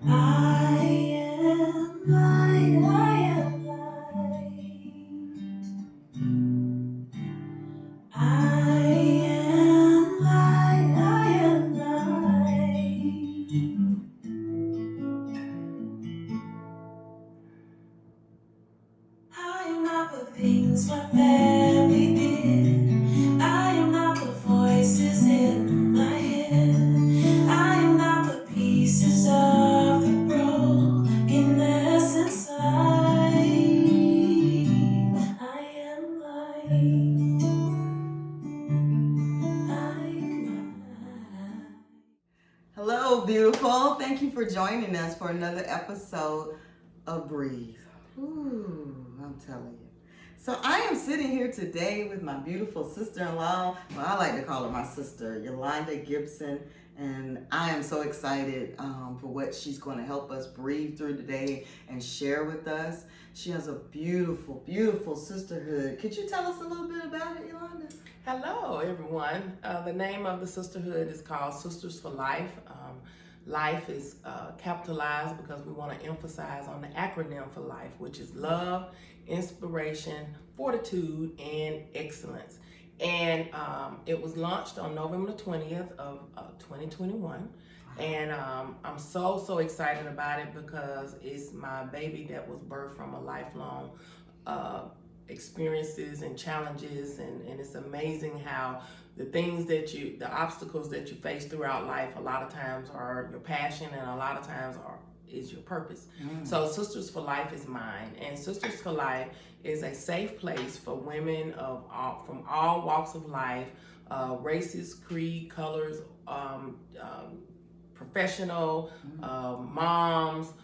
I am light, I am light. I am light, I am light. I am not the things my family did. I am not the voices in my head. I am not the pieces of the brokenness inside. I am light. I am light. Hello, beautiful. Thank you for joining us for another episode of Breathe. Ooh, I'm telling you. So I am sitting here today with my beautiful sister-in-law. Well, I like to call her my sister, Yolanda Gibson. And I am so excited for what she's going to help us breathe through today and share with us. She has a beautiful, beautiful sisterhood. Could you tell us a little bit about it, Yolanda? Hello, everyone. The name of the sisterhood is called Sisters for Life. Life is capitalized because we want to emphasize on the acronym for life, which is love, inspiration, fortitude, and excellence. And it was launched on November the 20th of 2021. And I'm so excited about it because it's my baby that was birthed from a lifelong experiences and challenges, and it's amazing how the obstacles that you face throughout life a lot of times are your passion, and a lot of times is your purpose. So Sisters for Life is mine, and Sisters for Life is a safe place for women from all walks of life, races, creed, colors, professional, moms,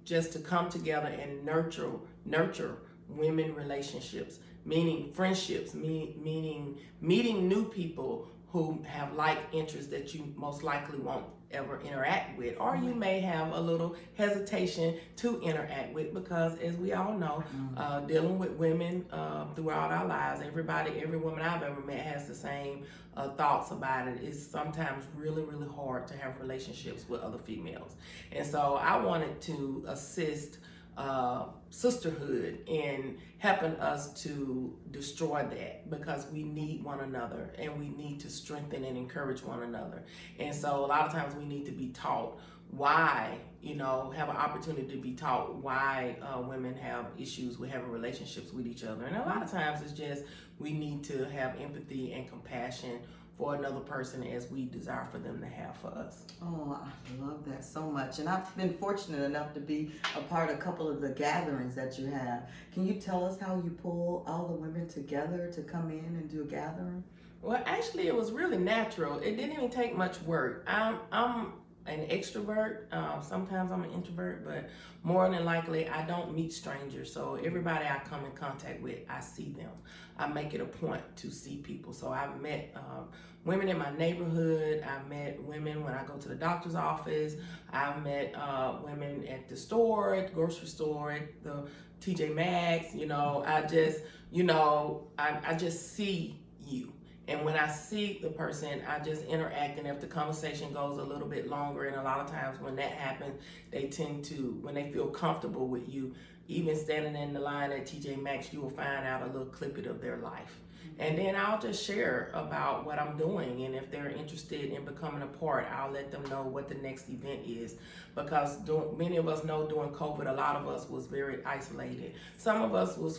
just to come together and nurture women relationships, meaning friendships, meaning meeting new people who have like interests that you most likely won't ever interact with, or you may have a little hesitation to interact with, because as we all know, dealing with women throughout our lives, every woman I've ever met has the same thoughts about it. It's sometimes really hard to have relationships with other females, and so I wanted to assist sisterhood in helping us to destroy that, because we need one another and we need to strengthen and encourage one another. And so a lot of times we need to be taught why, have an opportunity to be taught why women have issues with having relationships with each other. And a lot of times it's just we need to have empathy and compassion for another person as we desire for them to have for us. Oh, I love that so much. And I've been fortunate enough to be a part of a couple of the gatherings that you have. Can you tell us how you pull all the women together to come in and do a gathering? Well, actually, it was really natural. It didn't even take much work. I'm an extrovert. Sometimes I'm an introvert, but more than likely, I don't meet strangers. So everybody I come in contact with, I see them. I make it a point to see people. So I've met women in my neighborhood. I've met women when I go to the doctor's office. I've met women at the store, at the grocery store, at the TJ Maxx. I just see you. And when I see the person, I just interact. And if the conversation goes a little bit longer, and a lot of times when that happens, they tend to, when they feel comfortable with you, even standing in the line at TJ Maxx, you will find out a little clippet of their life. And then I'll just share about what I'm doing. And if they're interested in becoming a part, I'll let them know what the next event is. Because many of us know during COVID, a lot of us was very isolated. Some of us was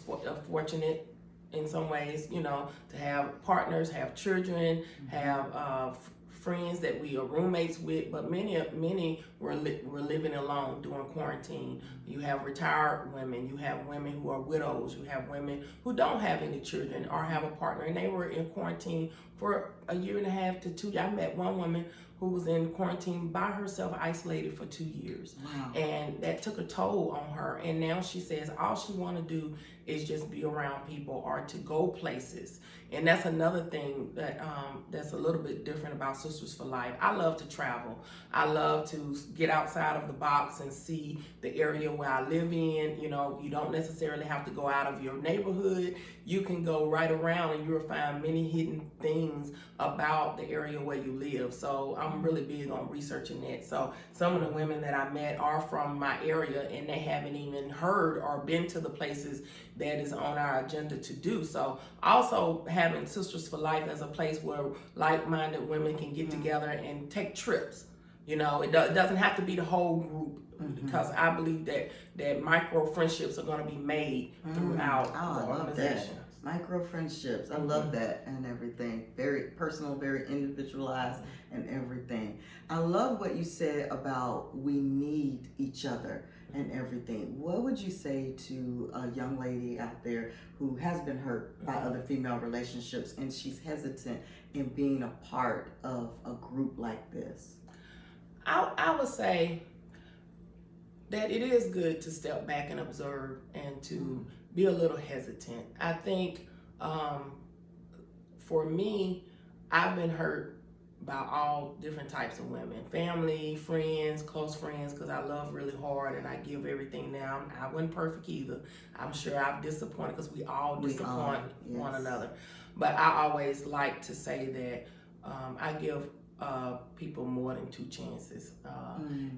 fortunate in some ways, to have partners, have children, have friends that we are roommates with, but many were living alone during quarantine. You have retired women, you have women who are widows, you have women who don't have any children or have a partner, and they were in quarantine for a year and a half to 2 years. I met one woman who was in quarantine by herself, isolated for 2 years. Wow. And that took a toll on her. And now she says all she want to do is just be around people or to go places. And that's another thing that that's a little bit different about Sisters for Life. I love to travel. I love to get outside of the box and see the area where I live in. You don't necessarily have to go out of your neighborhood. You can go right around and you'll find many hidden things about the area where you live. So I'm I'm really big on researching that. So some of the women that I met are from my area, and they haven't even heard or been to the places that is on our agenda to do. So also having Sisters for Life as a place where like-minded women can get together and take trips. You know, it doesn't have to be the whole group, because I believe that micro friendships are going to be made throughout the organization. Micro friendships, I love that, and everything. Very personal, very individualized, and everything. I love what you said about we need each other and everything. What would you say to a young lady out there who has been hurt by other female relationships and she's hesitant in being a part of a group like this? I would say that it is good to step back and observe and to be a little hesitant. I think for me, I've been hurt by all different types of women, family, friends, close friends, because I love really hard and I give everything now. I wasn't perfect either. I'm sure I've disappointed, because we all disappoint one another. But I always like to say that I give people more than 2 chances,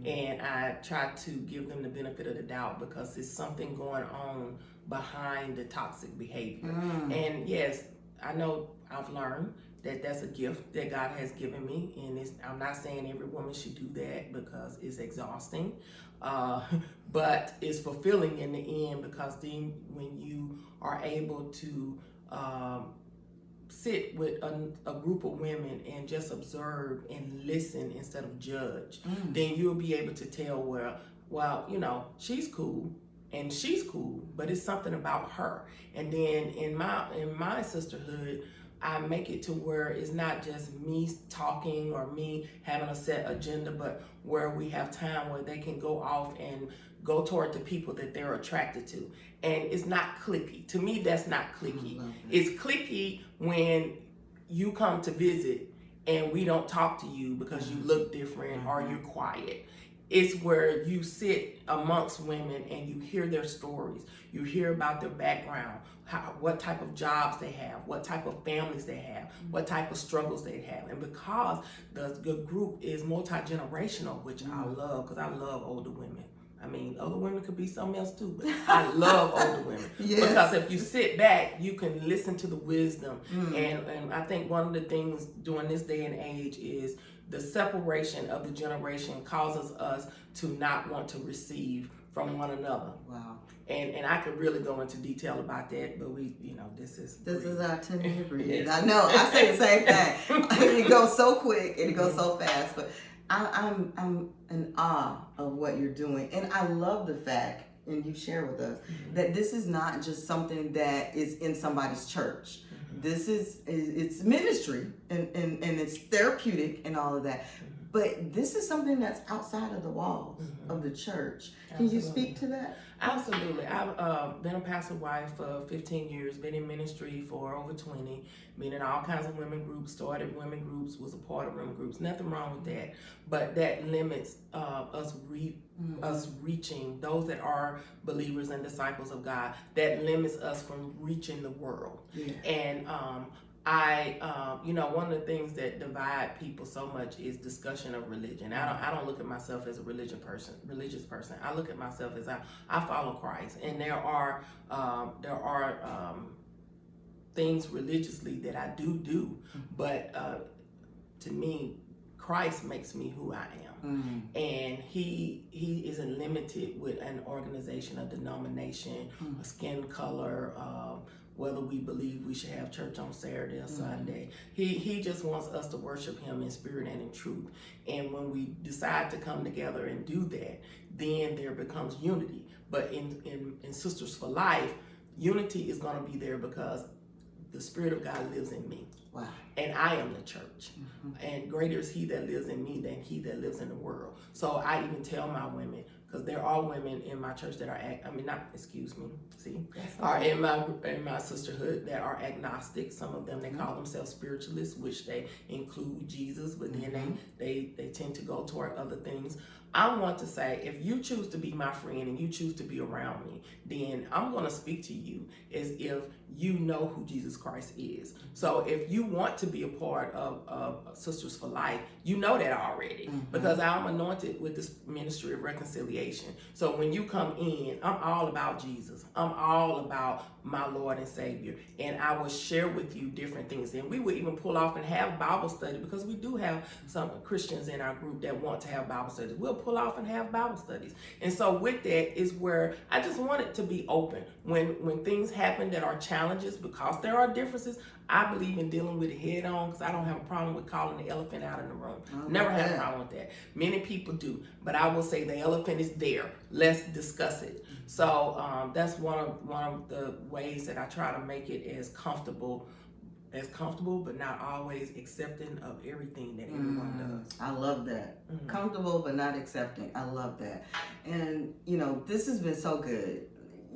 and I try to give them the benefit of the doubt, because there's something going on behind the toxic behavior. And yes, I know I've learned that that's a gift that God has given me, and I'm not saying every woman should do that, because it's exhausting, but it's fulfilling in the end, because then when you are able to sit with a group of women and just observe and listen instead of judge, then you'll be able to tell well, you know, she's cool and she's cool, but it's something about her. And then in my sisterhood, I make it to where it's not just me talking or me having a set agenda, but where we have time where they can go off and go toward the people that they're attracted to. And it's not cliquey. To me, that's not cliquey. It's cliquey when you come to visit and we don't talk to you because you look different or you're quiet. It's where you sit amongst women and you hear their stories. You hear about their background, what type of jobs they have, what type of families they have, what type of struggles they have. And because the group is multi-generational, which I love, because I love older women. I mean, other women could be something else too, but I love older women. Because if you sit back, you can listen to the wisdom. And I think one of the things during this day and age is the separation of the generation causes us to not want to receive from one another. Wow. And I could really go into detail about that, but this is our 10-minute breathe. I know, I say the same thing. It goes so quick and it goes so fast, but I'm in awe of what you're doing. And I love the fact, and you share with us, that this is not just something that is in somebody's church. This it's ministry and it's therapeutic and all of that. But this is something that's outside of the walls of the church. Can you speak to that? Absolutely. I've been a pastor wife for 15 years, been in ministry for over 20, been in all kinds of women groups, started women groups, was a part of women groups. Nothing wrong with that. But that limits us reaching those that are believers and disciples of God. That limits us from reaching the world. And one of the things that divide people so much is discussion of religion. I don't look at myself as a religious person. I look at myself as I follow Christ, and there are things religiously that I do, but to me, Christ makes me who I am. And he isn't limited with an organization, a denomination, a skin color, whether we believe we should have church on Saturday or Sunday. He just wants us to worship him in spirit and in truth. And when we decide to come together and do that, then there becomes unity. But in Sisters for Life, unity is going to be there because the Spirit of God lives in me. Wow. And I am the church. And greater is he that lives in me than he that lives in the world. So I even tell my women, because there are women in my church that are, are in my sisterhood that are agnostic. Some of them, they call themselves spiritualists, which they include Jesus, but then they tend to go toward other things. I want to say, if you choose to be my friend and you choose to be around me, then I'm going to speak to you as if you know who Jesus Christ is. So if you want to be a part of Sisters for Life, you know that already, because I'm anointed with this ministry of reconciliation. So when you come in, I'm all about Jesus. I'm all about my Lord and Savior, and I will share with you different things. And we would even pull off and have Bible study, because we do have some Christians in our group that want to have Bible studies. We'll pull off and have Bible studies. And so with that is where I just want it to be open. When things happen that are challenges, because there are differences, I believe in dealing with it head on, because I don't have a problem with calling the elephant out in the room. Never had a problem with that. Many people do, but I will say the elephant is there. Let's discuss it. So that's one of the ways that I try to make it as comfortable, but not always accepting of everything that everyone does. I love that. Comfortable but not accepting. I love that. And this has been so good.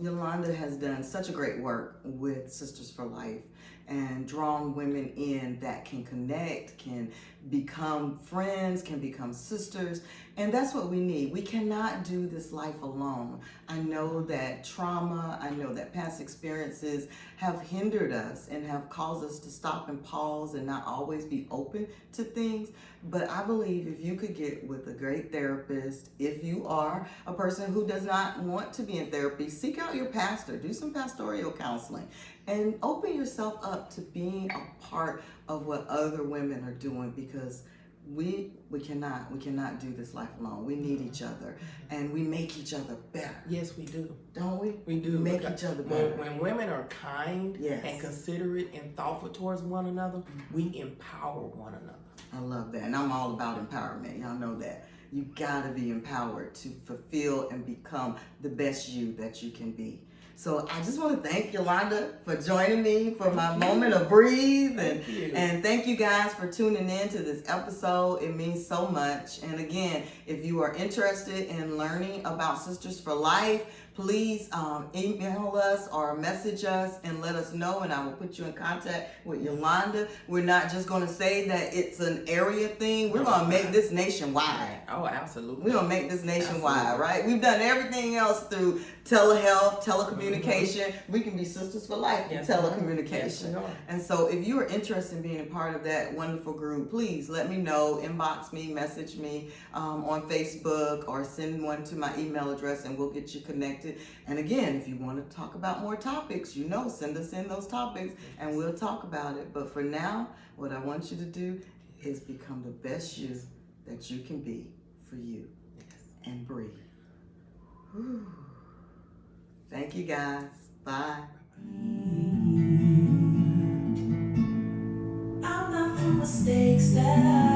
Yolanda has done such a great work with Sisters for Life and drawing women in that can connect, can become friends, can become sisters. And that's what we need. We cannot do this life alone. I know that trauma, I know that past experiences have hindered us and have caused us to stop and pause and not always be open to things. But I believe if you could get with a great therapist, if you are a person who does not want to be in therapy, seek out your pastor, do some pastoral counseling, and open yourself up to being a part of what other women are doing, because we cannot do this life alone. We need each other, and we make each other better. Yes, we do. Don't we? We do. We make each other better. When women are kind and considerate and thoughtful towards one another, we empower one another. I love that. And I'm all about empowerment. Y'all know that. You gotta be empowered to fulfill and become the best you that you can be. So I just want to thank Yolanda for joining me for my moment of breathe. And thank you guys for tuning in to this episode. It means so much. And again, if you are interested in learning about Sisters for Life, please email us or message us and let us know, and I will put you in contact with Yolanda. We're not just going to say that it's an area thing. We're going to make this nationwide. Oh, absolutely. We're going to make this nationwide, right? We've done everything else through telehealth, telecommunication. We can be Sisters for Life in telecommunication. Yes, and so if you are interested in being a part of that wonderful group, please let me know, inbox me, message me on Facebook, or send one to my email address, and we'll get you connected. And again, if you want to talk about more topics, send us in those topics and we'll talk about it. But for now, what I want you to do is become the best you that you can be for you. And breathe. Whew. Thank you guys. Bye. I'm not the mistakes that I